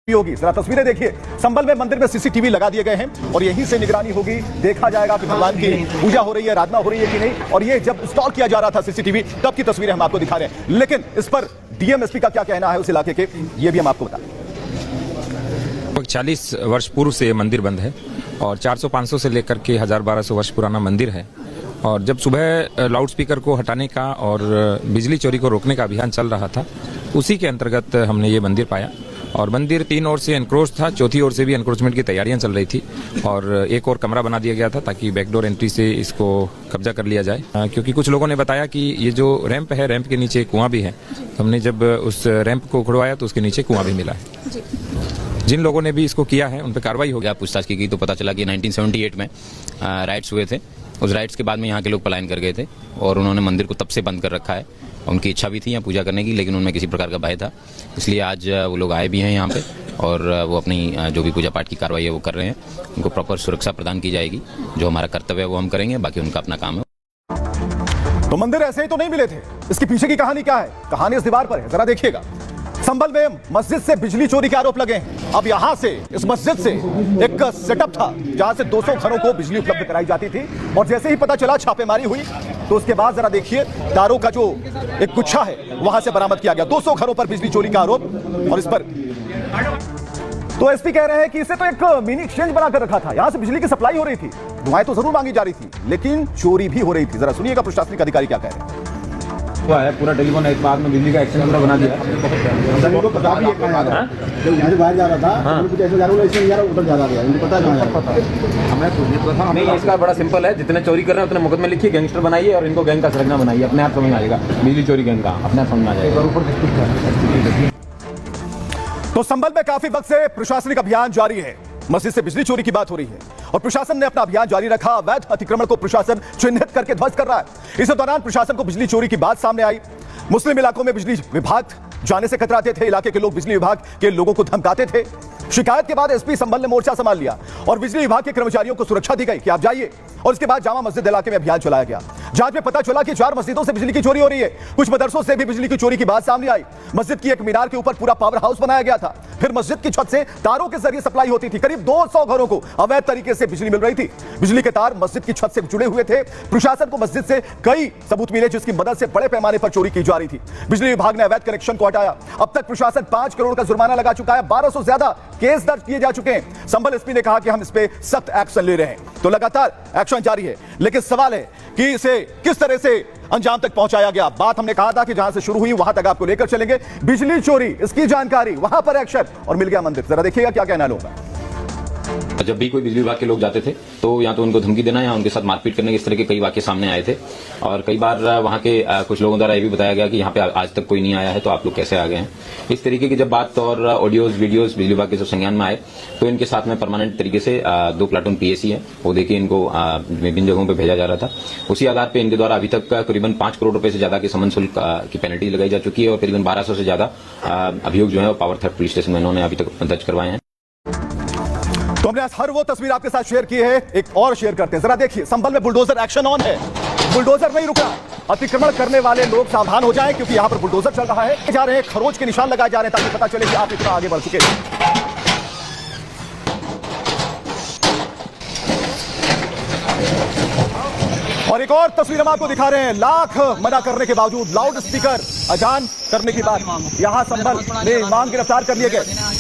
होगी। जरा तस्वीरें देखिए, संभल में मंदिर में सीसीटीवी लगा दिए गए हैं और यहीं से निगरानी होगी। देखा जाएगा कि भगवान की पूजा हो रही है, आराधना हो रही है कि नहीं। और ये जब इंस्टॉल किया जा रहा था सीसीटीवी, तब की तस्वीरें हम आपको दिखा रहे हैं। लेकिन इस पर डीएम एसपी का क्या कहना है उस इलाके के, ये भी हम आपको बताएं। लगभग 40 वर्ष पूर्व से ये मंदिर बंद है और 400-500 से लेकर के 1000-1200 वर्ष पुराना मंदिर है। और जब सुबह लाउडस्पीकर को हटाने का और बिजली चोरी को रोकने का अभियान चल रहा था, उसी के अंतर्गत हमने ये मंदिर पाया। और मंदिर 3 ओर से एनक्रोच था, चौथी ओर से भी एनक्रोचमेंट की तैयारियां चल रही थी और एक और कमरा बना दिया गया था ताकि बैकडोर एंट्री से इसको कब्जा कर लिया जाए। क्योंकि कुछ लोगों ने बताया कि ये जो रैंप है, रैंप के नीचे कुआं भी है। तो हमने जब उस रैंप को उखड़वाया तो उसके नीचे कुआं भी मिला है। जिन लोगों ने भी इसको किया है उन पर कार्रवाई हो गया। पूछताछ की गई तो पता चला कि 1978 में राइट्स हुए थे। उस राइट्स के बाद में यहाँ के लोग पलायन कर गए थे और उन्होंने मंदिर को तब से बंद कर रखा है। उनकी इच्छा भी थी यहाँ पूजा करने की, लेकिन उनमें किसी प्रकार का भय था, इसलिए आज वो लोग आए भी हैं यहाँ पे और वो अपनी जो भी पूजा पाठ की कार्रवाई है वो कर रहे हैं। उनको प्रॉपर सुरक्षा प्रदान की जाएगी। जो हमारा कर्तव्य है वो हम करेंगे, बाकी उनका अपना काम है। तो मंदिर ऐसे ही तो नहीं मिले थे, इसके पीछे की कहानी क्या है? कहानी इस दीवार पर है, जरा देखिएगा। संभल में मस्जिद से बिजली चोरी के आरोप लगे हैं। अब यहां से, इस मस्जिद से एक सेटअप था जहां से 200 घरों को बिजली उपलब्ध कराई जाती थी और जैसे ही पता चला छापेमारी हुई तो उसके बाद जरा देखिए, तारों का जो एक गुच्छा है वहां से बरामद किया गया। 200 घरों पर बिजली चोरी का आरोप। और इस पर तो एसपी कह रहे हैं कि इसे तो एक मिनी एक्सचेंज बनाकर रखा था, यहां से बिजली की सप्लाई हो रही थी, दुआएं तो जरूर मांगी जा रही थी, लेकिन चोरी भी हो रही थी। जरा सुनिएगा प्रशासनिक अधिकारी क्या कह रहे हैं। हुआ है पूरा टेलीफोन एक बाद में बिजली का एक्सचेंज पूरा बना दिया। उनको पता भी है कहाँ जा रहा है। जब यहाँ से बाहर जा रहा था, कुछ ऐसे जा रहा है, इसमें जा रहा उधर जा रहा है, इनको पता है कहाँ जा रहा है। हमें खुद था। नहीं, इसका बड़ा सिंपल है, जितने चोरी कर रहे हैं उतने मुकदमे लिखिए, गैंगस्टर बनाइए और इनको गैंग का संरचना बनाइए, अपने आप समझ में आ जाएगा। बिजली चोरी गैंग का अपने आप समझ में आ जाएगा। तो संभल में काफी वक्त से प्रशासनिक अभियान जारी है। मस्जिद से बिजली चोरी की बात हो रही है और प्रशासन ने अपना अभियान जारी रखा। अवैध अतिक्रमण को प्रशासन चिन्हित करके ध्वस्त कर रहा है। इस दौरान प्रशासन को बिजली चोरी की बात सामने आई। मुस्लिम इलाकों में बिजली विभाग जाने से कतराते थे, इलाके के लोग बिजली विभाग के लोगों को धमकाते थे। शिकायत के बाद एसपी संभल ने मोर्चा संभाल लिया और बिजली विभाग के कर्मचारियों को सुरक्षा दी गई कि आप जाइए। और इसके बाद जामा मस्जिद इलाके में अभियान चलाया गया। जांच में पता चला कि 4 मस्जिदों से बिजली की चोरी हो रही है। कुछ मदरसों से भी बिजली की चोरी की बात सामने आई। मस्जिद की एक मीनार के ऊपर पूरा पावर हाउस बनाया गया था। फिर मस्जिद की छत से तारों के जरिए सप्लाई होती थी। करीब 200 घरों को अवैध तरीके से बिजली मिल रही थी। बिजली के तार मस्जिद की छत से जुड़े हुए थे। प्रशासन को मस्जिद से कई सबूत मिले जिसकी मदद से बड़े पैमाने पर चोरी की जा रही थी। बिजली विभाग ने अवैध कनेक्शन को हटाया। अब तक प्रशासन 5 करोड़ का जुर्माना लगा चुका है। 1200 से ज्यादा केस दर्ज किए जा चुके हैं। संभल एसपी ने कहा कि हम इस पे सख्त एक्शन ले रहे हैं। तो लगातार एक्शन जारी है, लेकिन सवाल है कि इसे किस तरह से अंजाम तक पहुंचाया गया। बात हमने कहा था कि जहां से शुरू हुई वहां तक आपको लेकर चलेंगे। बिजली चोरी, इसकी जानकारी, वहां पर एक्शन और मिल गया मंदिर। जरा देखिएगा क्या कहना लोगों का। जब भी कोई बिजली विभाग के लोग जाते थे तो या तो उनको धमकी देना या उनके साथ मारपीट करने के इस तरह के कई वाक्य सामने आए थे। और कई बार वहां के कुछ लोगों द्वारा ये भी बताया गया कि यहाँ पे आज तक कोई नहीं आया है, तो आप लोग कैसे आ गए हैं। इस तरीके की जब बात और ऑडियोज वीडियोज बिजली विभाग के जब संज्ञान में आए तो इनके साथ में परमानेंट तरीके से 2 प्लाटून पीएसी है, वो देखिए इनको विभिन्न जगहों पर भेजा जा रहा था। उसी आधार पर इनके द्वारा अभी तक करीबन 5 करोड़ रुपए से ज्यादा के समन शुल्क की पेनल्टी लगाई जा चुकी है और करीबन 1200 से ज्यादा अभियोग जो है वो पावर थर्ड पुलिस स्टेशन में इन्होंने अभी तक दर्ज करवाए हैं। तो हमने आज हर वो तस्वीर आपके साथ शेयर की है, एक और शेयर करते हैं। जरा देखिए, संभल में बुलडोजर एक्शन ऑन है। बुलडोजर नहीं रुका। अतिक्रमण करने वाले लोग सावधान हो जाएं क्योंकि यहां पर बुलडोजर चल रहा है। जा रहे हैं, खरोच के निशान लगाए जा रहे हैं ताकि पता चले कि आप इतना आगे बढ़ चुके हैं। और एक और तस्वीर हम आपको दिखा रहे हैं। लाख मना करने के बावजूद लाउड स्पीकर अजान करने की बात। यहां संभल में इमाम गिरफ्तार कर लिए गए।